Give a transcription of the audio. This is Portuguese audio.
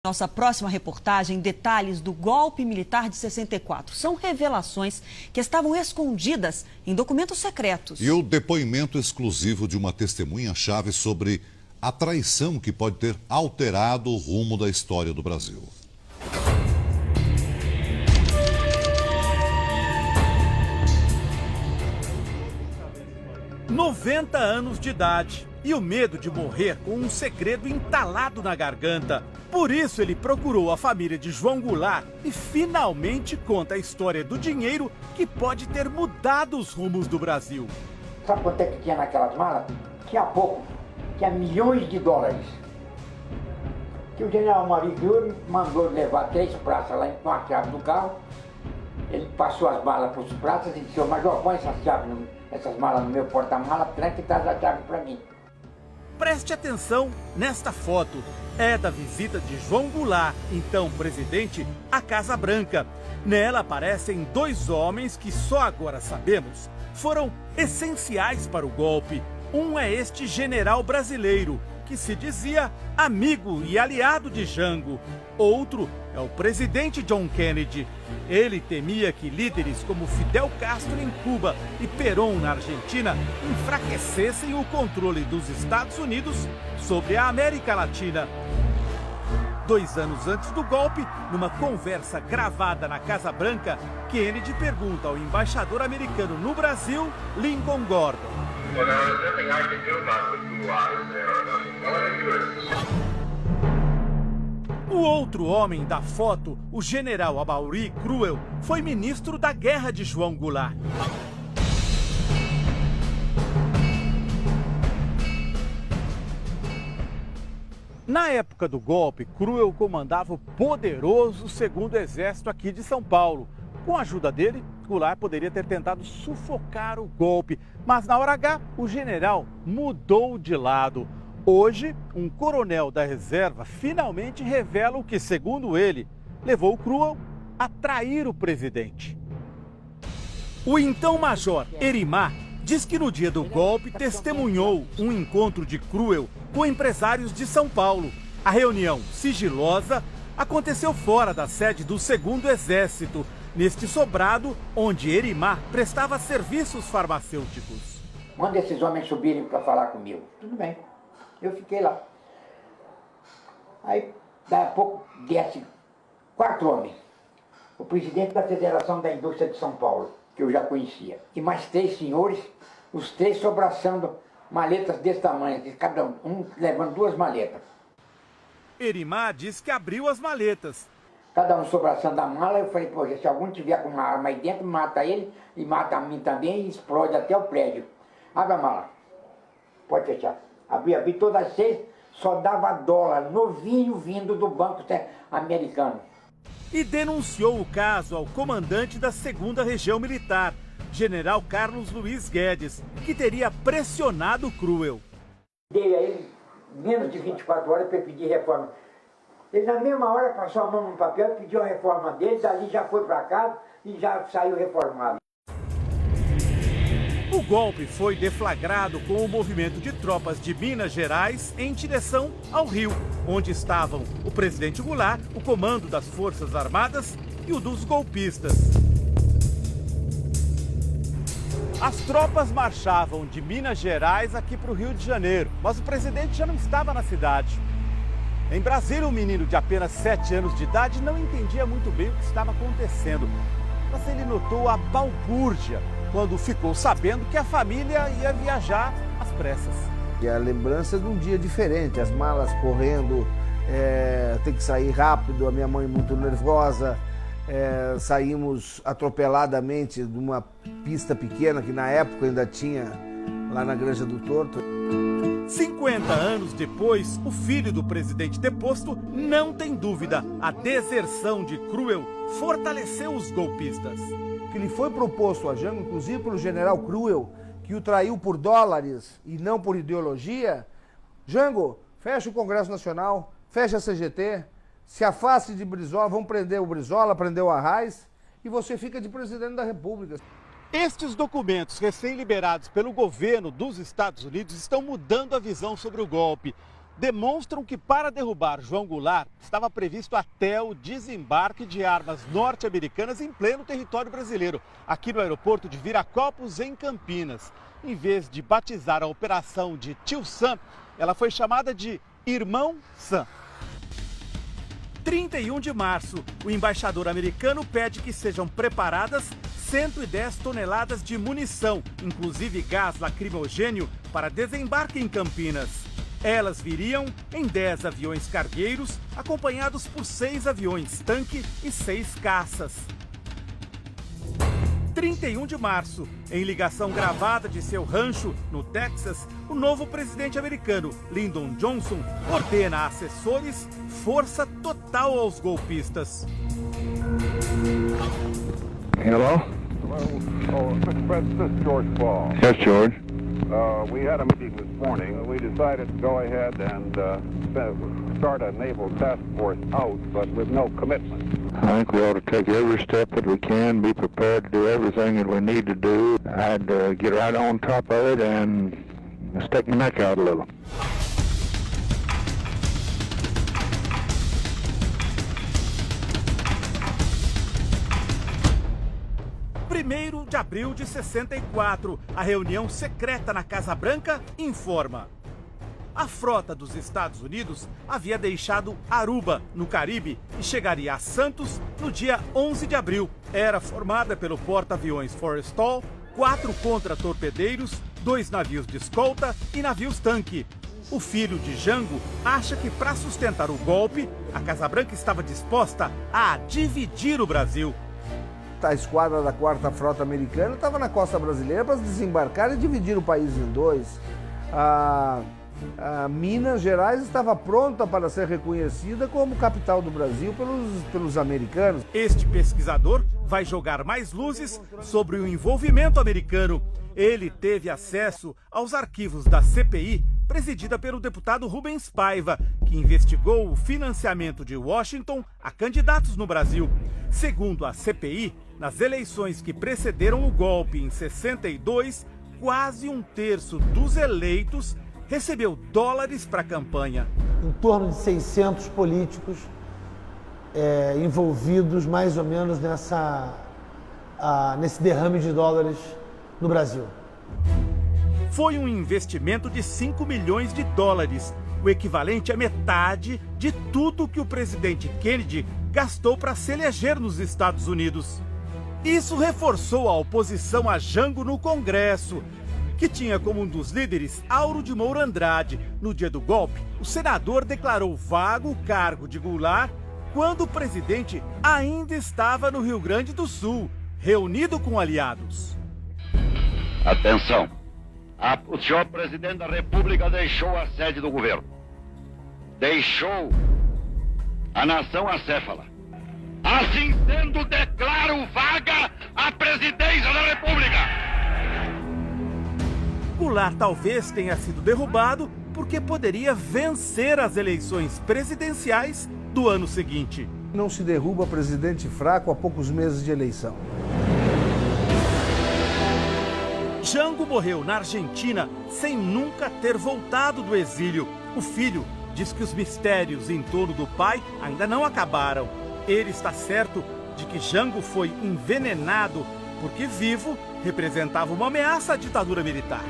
Nossa próxima reportagem, detalhes do golpe militar de 64. São revelações que estavam escondidas em documentos secretos. E o depoimento exclusivo de uma testemunha-chave sobre a traição que pode ter alterado o rumo da história do Brasil. "90 anos de idade e o medo de morrer com um segredo entalado na garganta. Por isso ele procurou a família de João Goulart e finalmente conta a história do dinheiro que pode ter mudado os rumos do Brasil. Sabe quanto é que tinha naquelas malas? Tinha pouco, tinha milhões de dólares. Que o general Mauri Júnior mandou levar 3 praças lá com a chave do carro. Ele passou as malas para os praças e disse: "Ô Major, põe essas malas no meu porta-mala, tranca e traz a chave para mim." Preste atenção nesta foto. É da visita de João Goulart, então presidente, à Casa Branca. Nela aparecem 2 homens que só agora sabemos foram essenciais para o golpe. Um é este general brasileiro, que se dizia amigo e aliado de Jango. Outro é o presidente John Kennedy. Ele temia que líderes como Fidel Castro em Cuba e Perón na Argentina enfraquecessem o controle dos Estados Unidos sobre a América Latina. 2 anos antes do golpe, numa conversa gravada na Casa Branca, Kennedy pergunta ao embaixador americano no Brasil, Lincoln Gordon: O outro homem da foto, o general Amaury Cruel, foi ministro da guerra de João Goulart. Na época do golpe, Cruel comandava o poderoso 2º Exército aqui de São Paulo. Com a ajuda dele, Goulart poderia ter tentado sufocar o golpe, mas na hora H, o general mudou de lado. Hoje, um coronel da reserva finalmente revela o que, segundo ele, levou Cruel a trair o presidente. O então major Erimar diz que no dia do golpe testemunhou um encontro de Cruel com empresários de São Paulo. A reunião sigilosa aconteceu fora da sede do 2º Exército, neste sobrado onde Erimar prestava serviços farmacêuticos. Manda esses homens subirem para falar comigo. Tudo bem. Eu fiquei lá. Aí, daí a pouco, desce 4 homens. O presidente da Federação da Indústria de São Paulo, que eu já conhecia. E mais 3 senhores, os 3 sobraçando maletas desse tamanho, cada um levando 2 maletas. Erimar diz que abriu as maletas. Cada um sobraçando a mala, eu falei: "Poxa, se algum tiver com uma arma aí dentro, mata ele e mata a mim também e explode até o prédio." Abre a mala. Pode fechar. Abri todas as 6, só dava dólar novinho vindo do banco americano. E denunciou o caso ao comandante da 2ª Região Militar, general Carlos Luiz Guedes, que teria pressionado Cruel. Dei a ele menos de 24 horas para pedir reforma. Ele na mesma hora passou a mão no papel, pediu a reforma dele, dali já foi para casa e já saiu reformado. O golpe foi deflagrado com o movimento de tropas de Minas Gerais em direção ao Rio, onde estavam o presidente Goulart, o comando das Forças Armadas e o dos golpistas. As tropas marchavam de Minas Gerais aqui para o Rio de Janeiro, mas o presidente já não estava na cidade. Em Brasília, um menino de apenas 7 anos de idade não entendia muito bem o que estava acontecendo, mas ele notou a balbúrdia quando ficou sabendo que a família ia viajar às pressas. E a lembrança de um dia diferente, as malas correndo, tem que sair rápido, a minha mãe muito nervosa, saímos atropeladamente de uma pista pequena que na época ainda tinha lá na Granja do Torto. 50 anos depois, o filho do presidente deposto não tem dúvida. A deserção de Cruel fortaleceu os golpistas. Que lhe foi proposto a Jango, inclusive pelo general Cruel, que o traiu por dólares e não por ideologia. Jango, fecha o Congresso Nacional, fecha a CGT, se afaste de Brizola, vão prender o Brizola, prender o Arraes, e você fica de presidente da República. Estes documentos recém-liberados pelo governo dos Estados Unidos estão mudando a visão sobre o golpe. demonstram que para derrubar João Goulart estava previsto até o desembarque de armas norte-americanas em pleno território brasileiro, aqui no aeroporto de Viracopos, em Campinas. Em vez de batizar a operação de Tio Sam, ela foi chamada de Irmão Sam. 31 de março, o embaixador americano pede que sejam preparadas 110 toneladas de munição, inclusive gás lacrimogênio, para desembarque em Campinas. Elas viriam em 10 aviões cargueiros, acompanhados por 6 aviões tanque e 6 caças. 31 de março, em ligação gravada de seu rancho, no Texas, o novo presidente americano, Lyndon Johnson, ordena a assessores força total aos golpistas. Hello? Oh, Mr. President, this is George Ball. Yes, George. We had a meeting this morning. We decided to go ahead and start a naval task force out, but with no commitment. I think we ought to take every step that we can, be prepared to do everything that we need to do. I'd get right on top of it and stick my neck out a little. Primeiro de abril de 64, a reunião secreta na Casa Branca informa. A frota dos Estados Unidos havia deixado Aruba, no Caribe, e chegaria a Santos no dia 11 de abril. Era formada pelo porta-aviões Forrestal, 4 contra-torpedeiros, 2 navios de escolta e navios-tanque. O filho de Jango acha que, para sustentar o golpe, a Casa Branca estava disposta a dividir o Brasil. A esquadra da 4ª Frota Americana estava na costa brasileira para desembarcar e dividir o país em dois. Minas Gerais estava pronta para ser reconhecida como capital do Brasil pelos americanos. Este pesquisador vai jogar mais luzes sobre o envolvimento americano. Ele teve acesso aos arquivos da CPI, presidida pelo deputado Rubens Paiva, que investigou o financiamento de Washington a candidatos no Brasil. Segundo a CPI, nas eleições que precederam o golpe em 62, quase 1/3 dos eleitos recebeu dólares para a campanha. Em torno de 600 políticos envolvidos mais ou menos nesse derrame de dólares no Brasil. Foi um investimento de 5 milhões de dólares, o equivalente à metade de tudo que o presidente Kennedy gastou para se eleger nos Estados Unidos. Isso reforçou a oposição a Jango no Congresso, que tinha como um dos líderes Auro de Moura Andrade. No dia do golpe, o senador declarou vago o cargo de Goulart quando o presidente ainda estava no Rio Grande do Sul, reunido com aliados. Atenção! O senhor presidente da República deixou a sede do governo. Deixou a nação acéfala. Assim sendo, declaro vaga a presidência da República. Goulart talvez tenha sido derrubado porque poderia vencer as eleições presidenciais do ano seguinte. Não se derruba presidente fraco a poucos meses de eleição. Jango morreu na Argentina sem nunca ter voltado do exílio. O filho diz que os mistérios em torno do pai ainda não acabaram. Ele está certo de que Jango foi envenenado porque vivo representava uma ameaça à ditadura militar.